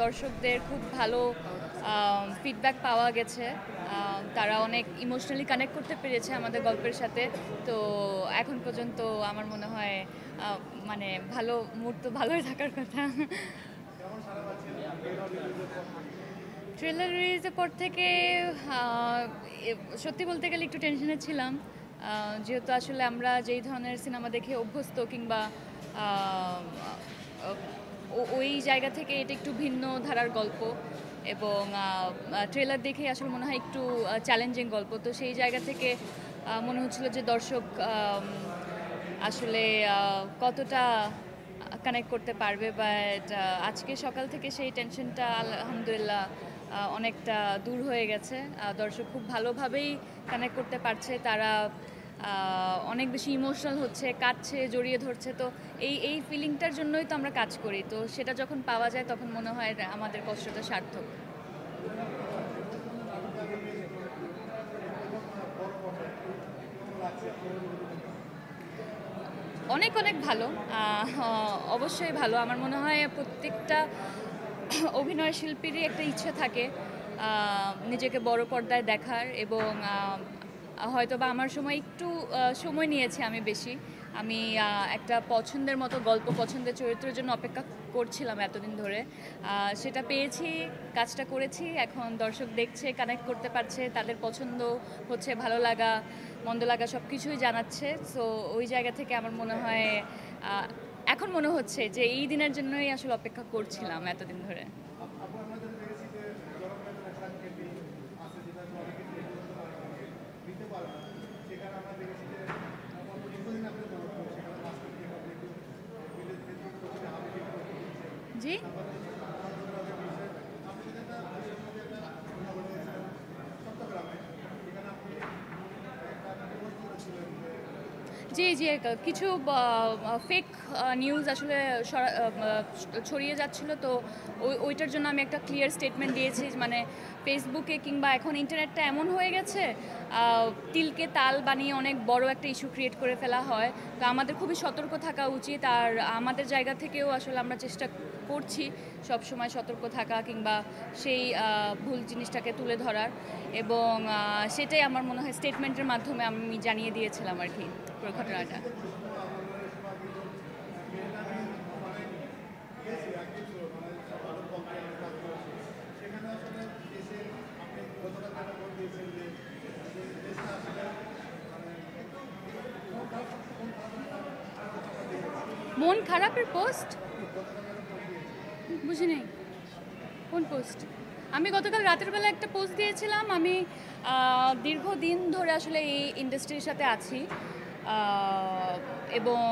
দর্শকদের খুব ভালো ফিডব্যাক পাওয়া গেছে। তারা অনেক ইমোশনালি কানেক্ট করতে পেরেছে আমাদের গল্পের সাথে। তো এখন পর্যন্ত আমার মনে হয় মানে ভালো মুড তো ভালোই থাকার কথা। ট্রেলার রিলিজের পর থেকে সত্যি বলতে গেলে একটু টেনশনে ছিলাম, যেহেতু আসলে আমরা যেই ধরনের সিনেমা দেখে অভ্যস্ত, কিংবা ওই জায়গা থেকে এটা একটু ভিন্ন ধারার গল্প, এবং ট্রেলার দেখে আসলে মনে হয় একটু চ্যালেঞ্জিং গল্প। তো সেই জায়গা থেকে মনে হচ্ছিল যে দর্শক আসলে কতটা কানেক্ট করতে পারবে। বাট আজকে সকাল থেকে সেই টেনশনটা আলহামদুলিল্লাহ অনেকটা দূর হয়ে গেছে। দর্শক খুব ভালোভাবেই কানেক্ট করতে পারছে, তারা অনেক বেশি ইমোশনাল হচ্ছে, কাঁদছে, জড়িয়ে ধরছে। তো এই ফিলিংটার জন্যই তো আমরা কাজ করি। তো সেটা যখন পাওয়া যায় তখন মনে হয় আমাদের কষ্টটা সার্থক। অনেক অনেক ভালো, অবশ্যই ভালো। আমার মনে হয় প্রত্যেকটা অভিনয় শিল্পীরই একটা ইচ্ছে থাকে নিজেকে বড় পর্দায় দেখার, এবং হয়তো বা আমার সময় একটু সময় নিয়েছি আমি বেশি। আমি একটা পছন্দের মতো গল্প, পছন্দের চরিত্রের জন্য অপেক্ষা করছিলাম এতদিন ধরে। সেটা পেয়েছি, কাজটা করেছি। এখন দর্শক দেখছে, কানেক্ট করতে পারছে, তাদের পছন্দ হচ্ছে, ভালো লাগা মন্দ লাগা সব কিছুই জানাচ্ছে। সো ওই জায়গা থেকে আমার মনে হয় এখন মনে হচ্ছে যে এই দিনের জন্যই আসলে অপেক্ষা করছিলাম এতদিন ধরে। জি, জি, জি, কিছু ফেক নিউজ আসলে ছড়িয়ে যাচ্ছিল। তো ওইটার জন্য আমি একটা ক্লিয়ার স্টেটমেন্ট দিয়েছি। মানে ফেসবুকে কিংবা এখন ইন্টারনেটটা এমন হয়ে গেছে, তিলকে তাল বানিয়ে অনেক বড় একটা ইস্যু ক্রিয়েট করে ফেলা হয়। তো আমাদের খুবই সতর্ক থাকা উচিত। আর আমাদের জায়গা থেকেও আসলে আমরা চেষ্টা করছি সব সময় সতর্ক থাকা, কিংবা সেই ভুল জিনিসটাকে তুলে ধরার। এবং সেটাই আমার মনে হয় স্টেটমেন্টের মাধ্যমে আমি জানিয়ে দিয়েছিলাম আর কি পুরো ঘটনাটা। মন খারাপের পোস্ট? বুঝি নেই কোন পোস্ট। আমি গতকাল রাতের বেলা একটা পোস্ট দিয়েছিলাম। আমি দীর্ঘদিন ধরে আসলে এই ইন্ডাস্ট্রির সাথে আছি, এবং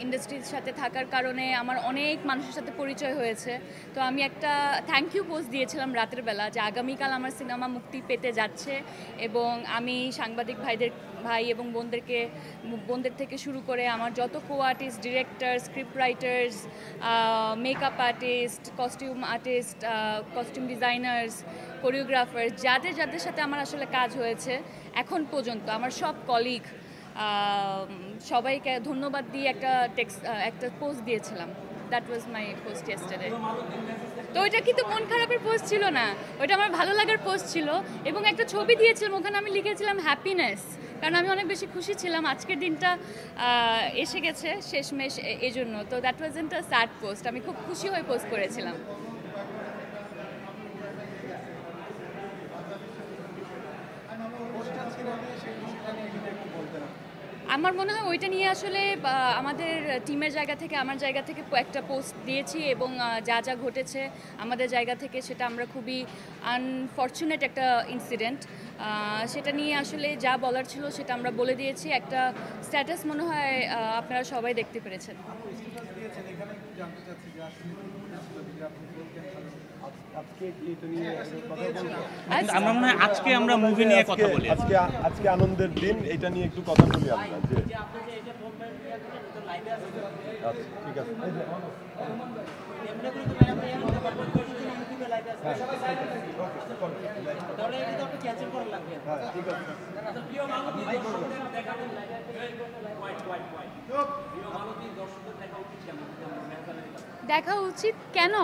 ইন্ডাস্ট্রির সাথে থাকার কারণে আমার অনেক মানুষের সাথে পরিচয় হয়েছে। তো আমি একটা থ্যাংক ইউ পোস্ট দিয়েছিলাম রাতের বেলা, যে আগামীকাল আমার সিনেমা মুক্তি পেতে যাচ্ছে, এবং আমি সাংবাদিক ভাই এবং বোনদের থেকে শুরু করে আমার যত co artist, director, script writers, makeup artist, costume artist, costume designers, choreographer, যাদের সাথে আমার আসলে কাজ হয়েছে এখন পর্যন্ত, আমার সব কলিগ, সবাইকে ধন্যবাদ দিয়ে একটা পোস্ট দিয়েছিলাম। That was my post yesterday. তো ওইটা কিন্তু মন খারাপের পোস্ট ছিল না, ওইটা আমার ভালো লাগার পোস্ট ছিল। এবং একটা ছবি দিয়েছিলাম, ওখানে আমি লিখেছিলাম হ্যাপিনেস, কারণ আমি অনেক বেশি খুশি ছিলাম আজকের দিনটা এসে গেছে শেষমেশ, এজন্য। তো that was ant a sad post, আমি খুব খুশি হয়ে পোস্ট করেছিলাম। আমার মনে হয় ওইটা নিয়ে আসলে আমাদের টিমের জায়গা থেকে, আমার জায়গা থেকে একটা পোস্ট দিয়েছি, এবং যা যা ঘটেছে আমাদের জায়গা থেকে, সেটা আমরা খুবই আনফর্চুনেট একটা ইনসিডেন্ট। সেটা নিয়ে আসলে যা বলার ছিল সেটা আমরা বলে দিয়েছি। একটা স্ট্যাটাস মনে হয় আপনারা সবাই দেখতে পেরেছেন। আমরা মনে হয় আজকে আমরা মুভি নিয়ে কথা বলি। আজকে আনন্দের দিন, এটা নিয়ে একটু কথা বলি আমরা। ঠিক আছে, দেখা উচিত কেন?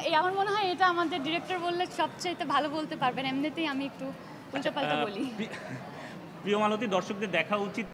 এই আমার মনে হয় এটা আমাদের ডিরেক্টর বললে সবচেয়ে ভালো বলতে পারবেন, এমনিতেই আমি একটু উল্টোপাল্টা বলি। প্রিয় মালতী, দর্শকদের দেখা উচিত